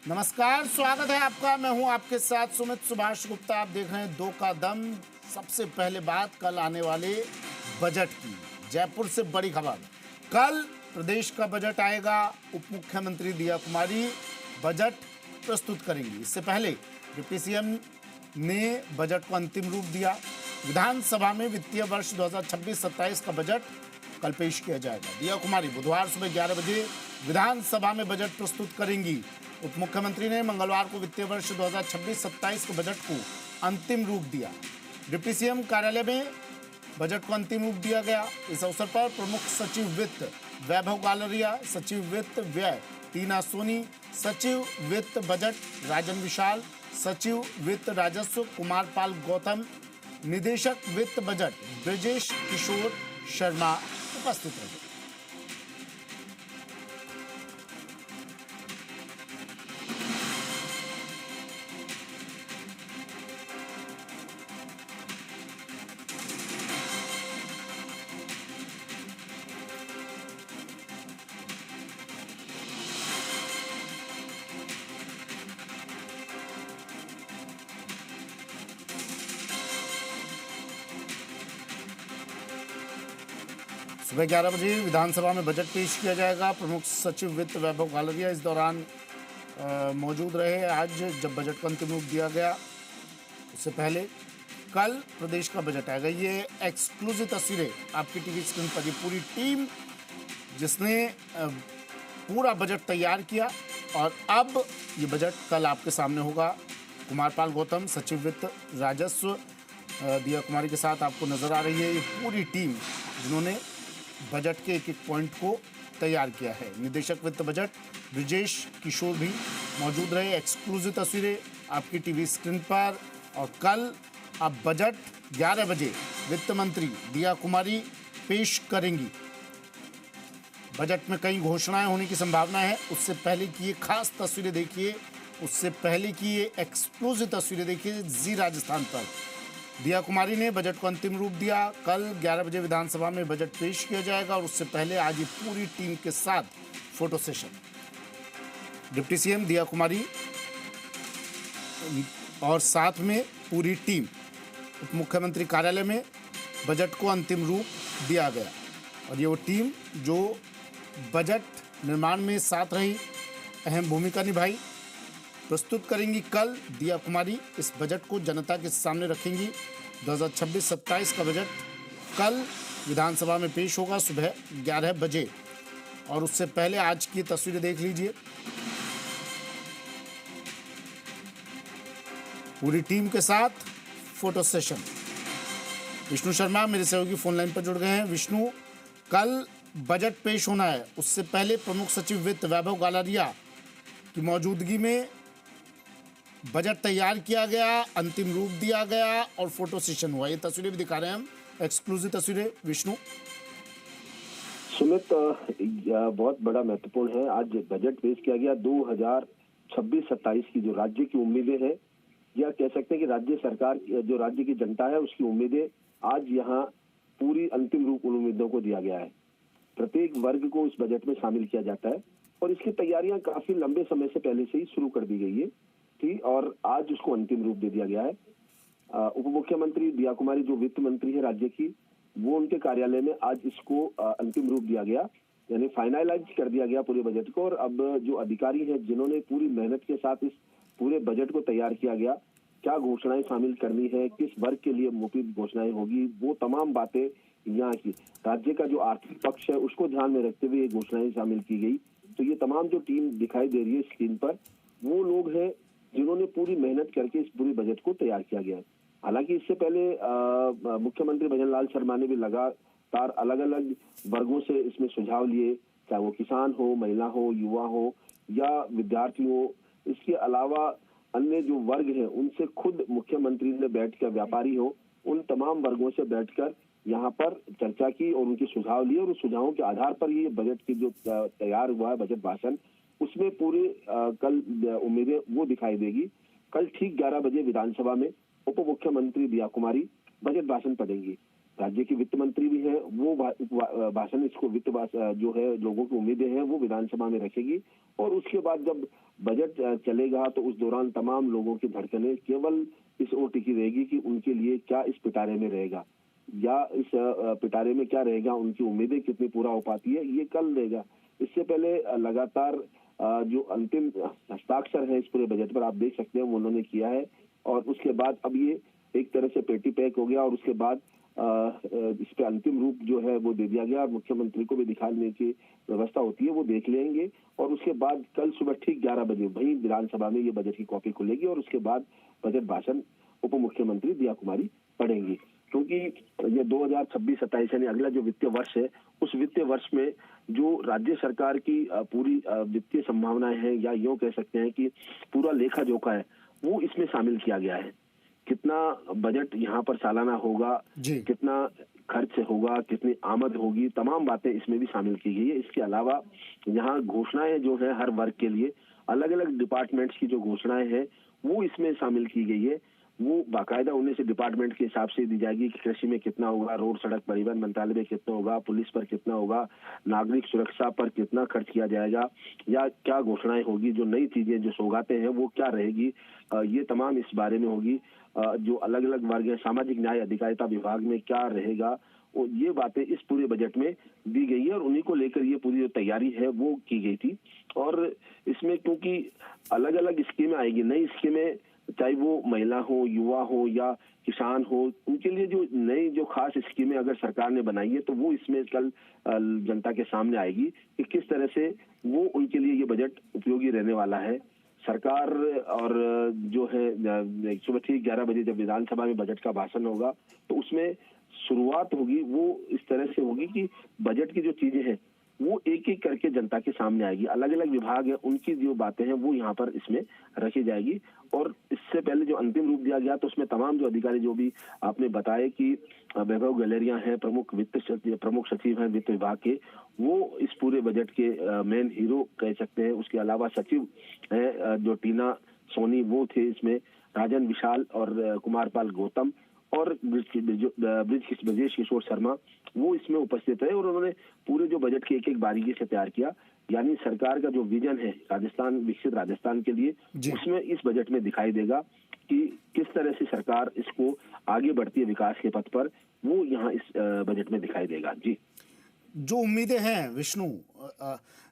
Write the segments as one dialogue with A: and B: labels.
A: नमस्कार, स्वागत है आपका। मैं हूं आपके साथ सुमित सुभाष गुप्ता। आप देख रहे हैं दो का दम। सबसे पहले बात कल आने वाले बजट की। जयपुर से बड़ी खबर, कल प्रदेश का बजट आएगा। उप मुख्यमंत्री दिया कुमारी बजट प्रस्तुत करेंगी। इससे पहले डिप्टी सीएम ने बजट को अंतिम रूप दिया। विधानसभा में वित्तीय वर्ष 2026-27 का बजट कल पेश किया जाएगा। दिया कुमारी बुधवार सुबह 11 बजे विधानसभा में बजट प्रस्तुत करेंगी। उप मुख्यमंत्री ने मंगलवार को वित्तीय वर्ष 2026-27 के बजट को अंतिम रूप दिया। डिप्टी सीएम कार्यालय में बजट को अंतिम रूप दिया गया। इस अवसर पर प्रमुख सचिव वित्त वैभव गालरिया, सचिव वित्त व्यय टीना सोनी, सचिव वित्त बजट राजन विशाल, सचिव वित्त राजस्व कुमार पाल गौतम, निदेशक वित्त बजट ब्रजेश किशोर शर्मा उपस्थित रहे। सुबह 11 बजे विधानसभा में बजट पेश किया जाएगा। प्रमुख सचिव वित्त वैभव गालरिया इस दौरान मौजूद रहे। आज जब बजट को अंतिम रूप दिया गया, उससे पहले कल प्रदेश का बजट आएगा। ये एक्सक्लूसिव तस्वीरें आपकी टीवी स्क्रीन पर। ये पूरी टीम जिसने पूरा बजट तैयार किया और अब ये बजट कल आपके सामने होगा। कुमार पाल गौतम, सचिव वित्त राजस्व दिया कुमारी के साथ आपको नजर आ रही है ये पूरी टीम जिन्होंने बजट के एक एक पॉइंट को तैयार किया है। निदेशक वित्त बजट ब्रजेश किशोर भी मौजूद रहे। एक्सक्लूसिव तस्वीरें आपकी टीवी स्क्रीन पर। और कल अब बजट 11 बजे वित्त मंत्री दिया कुमारी पेश करेंगी। बजट में कई घोषणाएं होने की संभावना है। उससे पहले की ये खास तस्वीरें देखिए, उससे पहले की ये एक्सक्लूसिव तस्वीरें देखिए। जी राजस्थान पर दिया कुमारी ने बजट को अंतिम रूप दिया। कल 11 बजे विधानसभा में बजट पेश किया जाएगा और उससे पहले आज ये पूरी टीम के साथ फोटो सेशन। डिप्टी सीएम दिया कुमारी और साथ में पूरी टीम उप मुख्यमंत्री कार्यालय में बजट को अंतिम रूप दिया गया। और ये वो टीम जो बजट निर्माण में साथ रही, अहम भूमिका निभाई, प्रस्तुत करेंगी। कल दिया कुमारी इस बजट को जनता के सामने रखेंगी। 2026-27 का बजट कल विधानसभा में पेश होगा सुबह 11 बजे। और उससे पहले आज की तस्वीरें देख लीजिए। पूरी टीम के साथ फोटो सेशन। विष्णु शर्मा मेरे सहयोगी फोन लाइन पर जुड़ गए हैं। विष्णु, कल बजट पेश होना है, उससे पहले प्रमुख सचिव वित्त वैभव गालरिया की मौजूदगी में बजट तैयार किया गया, अंतिम रूप दिया गया और फोटो सेशन हुआ। ये तस्वीरें भी दिखा रहे हैं हम, एक्सक्लूसिव तस्वीरें। विष्णु
B: सुमित, बहुत बड़ा महत्वपूर्ण है। आज बजट पेश किया गया। 2026-27 की जो राज्य की उम्मीदें हैं, या कह सकते हैं कि राज्य सरकार, जो राज्य की जनता है उसकी उम्मीदें, आज यहाँ पूरी अंतिम रूप उन उम्मीदों को दिया गया है। प्रत्येक वर्ग को इस बजट में शामिल किया जाता है और इसकी तैयारियां काफी लंबे समय से पहले से ही शुरू कर दी गई है थी और आज उसको अंतिम रूप दे दिया गया है। उप मुख्यमंत्री दिया कुमारी जो वित्त मंत्री है राज्य की, वो उनके कार्यालय में आज इसको अंतिम रूप दिया गया, यानी फाइनलाइज कर दिया गया पूरे बजट को। और अब जो अधिकारी हैं जिन्होंने पूरी मेहनत के साथ इस पूरे बजट को तैयार किया गया, क्या घोषणाएं शामिल करनी है, किस वर्ग के लिए मुफीद घोषणाएं होगी, वो तमाम बातें यहाँ की राज्य का जो आर्थिक पक्ष है उसको ध्यान में रखते हुए ये घोषणाएं शामिल की गई। तो ये तमाम जो टीम दिखाई दे रही है स्क्रीन पर, वो लोग हैं जिन्होंने पूरी मेहनत करके इस पूरे बजट को तैयार किया गया। हालांकि इससे पहले मुख्यमंत्री भजन लाल शर्मा ने भी लगातार अलग अलग वर्गों से इसमें सुझाव लिए, चाहे वो किसान हो, महिला हो, युवा हो या विद्यार्थी हो। इसके अलावा अन्य जो वर्ग हैं उनसे खुद मुख्यमंत्री ने बैठकर, व्यापारी हो, उन तमाम वर्गों से बैठकर यहाँ पर चर्चा की और उनके सुझाव लिए और उस सुझावों के आधार पर ये बजट की जो तैयार हुआ है बजट भाषण, उसमें पूरे कल उम्मीदें वो दिखाई देगी। कल ठीक 11 बजे विधानसभा में उप मुख्यमंत्री दिया कुमारी बजट भाषण पढ़ेंगी। राज्य के वित्त मंत्री भी हैं, वो भाषण इसको जो है लोगों की उम्मीदें हैं वो विधानसभा में रखेगी। और उसके बाद जब बजट चलेगा तो उस दौरान तमाम लोगों की धड़कनें केवल इस ओर टिकी रहेगी कि उनके लिए क्या इस पिटारे में रहेगा, या इस पिटारे में क्या रहेगा, उनकी उम्मीदें कितनी पूरा हो पाती है, ये कल रहेगा। इससे पहले लगातार जो अंतिम हस्ताक्षर है इस पूरे बजट पर आप देख सकते हैं वो उन्होंने किया है। और उसके बाद अब ये एक तरह से पेटी पैक हो गया और उसके बाद इस पे अंतिम रूप जो है वो दे दिया गया और मुख्यमंत्री को भी दिखाने की व्यवस्था होती है वो देख लेंगे। और उसके बाद कल सुबह ठीक 11 बजे वहीं विधानसभा में ये बजट की कॉपी खुलेगी और उसके बाद बजट भाषण उप मुख्यमंत्री दिया कुमारी पढ़ेंगी। क्योंकि ये 2026-27 यानी अगला जो वित्तीय वर्ष है उस वित्तीय वर्ष में जो राज्य सरकार की पूरी वित्तीय संभावनाएं हैं, या यूं कह सकते हैं कि पूरा लेखा जोखा है, वो इसमें शामिल किया गया है। कितना बजट यहाँ पर सालाना होगा, कितना खर्च होगा, कितनी आमद होगी, तमाम बातें इसमें भी शामिल की गई है। इसके अलावा यहाँ घोषणाएं जो है हर वर्ग के लिए अलग अलग डिपार्टमेंट्स की जो घोषणाएं हैं वो इसमें शामिल की गई है। वो बाकायदा 19 डिपार्टमेंट के हिसाब से दी जाएगी कि कृषि में कितना होगा, रोड सड़क परिवहन मंत्रालय में कितना होगा, पुलिस पर कितना होगा, नागरिक सुरक्षा पर कितना खर्च किया जाएगा, या क्या घोषणाएं होगी, जो नई चीजें जो सौगातें हैं वो क्या रहेगी, ये तमाम इस बारे में होगी। जो अलग अलग वर्ग है, सामाजिक न्याय अधिकारिता विभाग में क्या रहेगा, और ये बातें इस पूरे बजट में दी गई है और उन्हीं को लेकर ये पूरी जो तैयारी है वो की गई थी। और इसमें क्योंकि अलग अलग स्कीमें आएगी, नई स्कीमें, चाहे वो महिला हो, युवा हो या किसान हो, उनके लिए जो नई जो खास स्कीमें अगर सरकार ने बनाई है तो वो इसमें कल जनता के सामने आएगी कि किस तरह से वो उनके लिए ये बजट उपयोगी रहने वाला है। सरकार और जो है सुबह ठीक 11 बजे जब विधानसभा में बजट का भाषण होगा तो उसमें शुरुआत होगी वो इस तरह से होगी कि बजट की जो चीजें हैं वो एक एक करके जनता के सामने आएगी। अलग अलग विभाग है उनकी जो बातें हैं वो यहाँ पर इसमें रखी जाएगी। और इससे पहले जो अंतिम रूप दिया गया तो उसमें तमाम जो अधिकारी जो भी आपने बताए कि वैभव गैलेरिया हैं, प्रमुख सचिव हैं वित्त विभाग के, वो इस पूरे बजट के मेन हीरो कह सकते हैं। उसके अलावा सचिव है जो टीना सोनी वो थे इसमें, राजन विशाल और कुमारपाल गौतम और ब्रजेश किशोर शर्मा वो इसमें उपस्थित रहे। और उन्होंने पूरे जो बजट की एक एक बारीकी से तैयार किया, यानी सरकार का जो विजन है राजस्थान, विकसित राजस्थान के लिए, उसमें इस बजट में दिखाई देगा कि किस तरह से सरकार इसको आगे बढ़ती है विकास के पथ पर, वो यहाँ इस बजट में दिखाई देगा। जी,
A: जो उम्मीदें हैं विष्णु,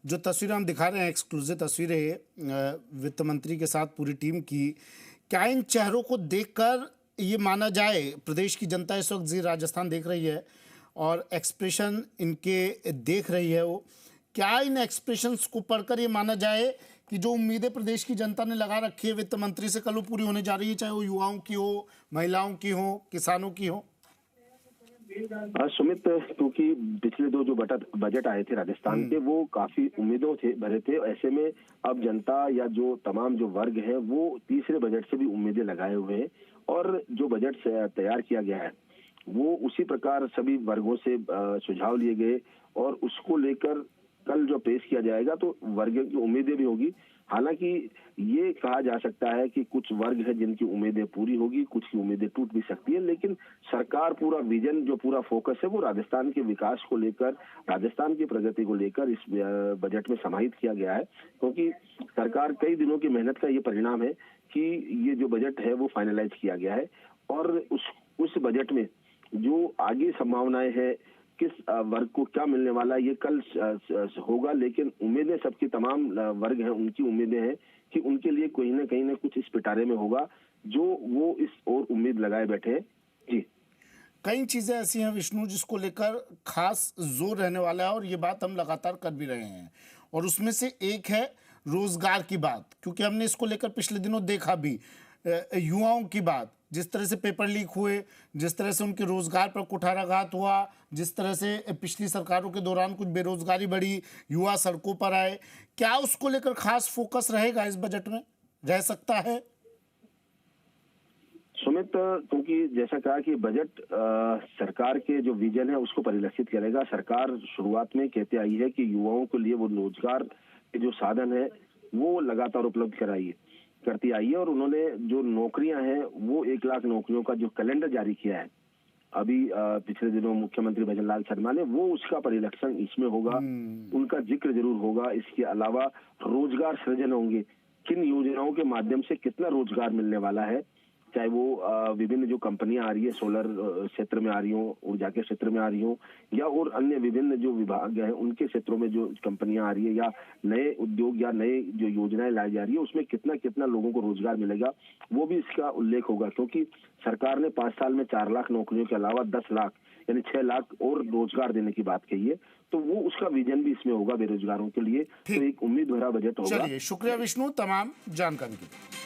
A: जो तस्वीरें हम दिखा रहे हैं, एक्सक्लूसिव तस्वीरें वित्त मंत्री के साथ पूरी टीम की, क्या इन चेहरों को देखकर ये माना जाए, प्रदेश की जनता इस वक्त जी राजस्थान देख रही है और एक्सप्रेशन इनके देख रही है, वो क्या इन एक्सप्रेशंस को पढ़कर ये माना जाए कि जो उम्मीदें प्रदेश की जनता ने लगा रखी है वित्त मंत्री से, कल वो पूरी होने जा रही है, चाहे वो युवाओं की हो, महिलाओं की हो, किसानों की हो?
B: सुमित, क्योंकि पिछले दो जो बजट आए थे राजस्थान के वो काफी उम्मीदों से भरे थे, ऐसे में अब जनता या जो तमाम जो वर्ग है वो तीसरे बजट से भी उम्मीदें लगाए हुए हैं। और जो बजट तैयार किया गया है वो उसी प्रकार सभी वर्गों से सुझाव लिए गए और उसको लेकर कल जो पेश किया जाएगा तो वर्ग की उम्मीदें भी होगी। हालांकि ये कहा जा सकता है कि कुछ वर्ग है जिनकी उम्मीदें पूरी होगी, कुछ की उम्मीदें टूट भी सकती है, लेकिन सरकार पूरा विजन, जो पूरा फोकस है वो राजस्थान के विकास को लेकर, राजस्थान की प्रगति को लेकर इस बजट में समाहित किया गया है। क्योंकि सरकार कई दिनों की मेहनत का ये परिणाम है कि ये जो बजट है वो फाइनलाइज किया गया है। और उस बजट में जो आगे संभावनाएं है, किस वर्ग को क्या मिलने वाला है, ये कल होगा। लेकिन उम्मीदें सबकी, तमाम वर्ग हैं उनकी उम्मीदें हैं कि उनके लिए कोई ना कहीं ना कुछ इस पिटारे में होगा जो वो इस और उम्मीद लगाए बैठे हैं। जी,
A: कई चीजें ऐसी हैं विष्णु जिसको लेकर खास जोर रहने वाला है और ये बात हम लगातार कर भी रहे हैं, और उसमें से एक है रोजगार की बात, क्योंकि हमने इसको लेकर पिछले दिनों देखा भी, युवाओं की बात, जिस तरह से पेपर लीक हुए, जिस तरह से उनके रोजगार पर कुठाराघात हुआ, जिस तरह से पिछली सरकारों के दौरान कुछ बेरोजगारी बढ़ी, युवा सड़कों पर आए, क्या उसको लेकर खास फोकस रहेगा इस बजट में, रह सकता है?
B: सुमित, क्योंकि जैसा कहा कि बजट सरकार के जो विजन है उसको परिलक्षित करेगा। सरकार शुरुआत में कहते आई है कि युवाओं के लिए वो रोजगार के जो साधन है वो लगातार उपलब्ध करती आई है। और उन्होंने जो नौकरियां हैं वो 1 लाख नौकरियों का जो कैलेंडर जारी किया है, अभी पिछले दिनों मुख्यमंत्री भजनलाल शर्मा ने, वो उसका परिलक्षण इसमें होगा, उनका जिक्र जरूर होगा। इसके अलावा रोजगार सृजन होंगे, किन योजनाओं के माध्यम से कितना रोजगार मिलने वाला है, चाहे वो विभिन्न जो कंपनियां आ रही है, सोलर क्षेत्र में आ रही हो, ऊर्जा के क्षेत्र में आ रही हो, या और अन्य विभिन्न जो विभाग हैं उनके क्षेत्रों में जो कंपनियां आ रही है, या नए उद्योग या नए जो योजनाएं लाई जा रही है, उसमें कितना कितना लोगों को रोजगार मिलेगा, वो भी इसका उल्लेख होगा। क्योंकि सरकार ने 5 साल में 4 लाख नौकरियों के अलावा 10 लाख यानी 6 लाख और रोजगार देने की बात कही है, तो वो उसका विजन भी इसमें होगा बेरोजगारों के लिए। तो एक उम्मीद भरा बजट होगा।
A: चलिए, शुक्रिया विष्णु तमाम जानकारी के लिए।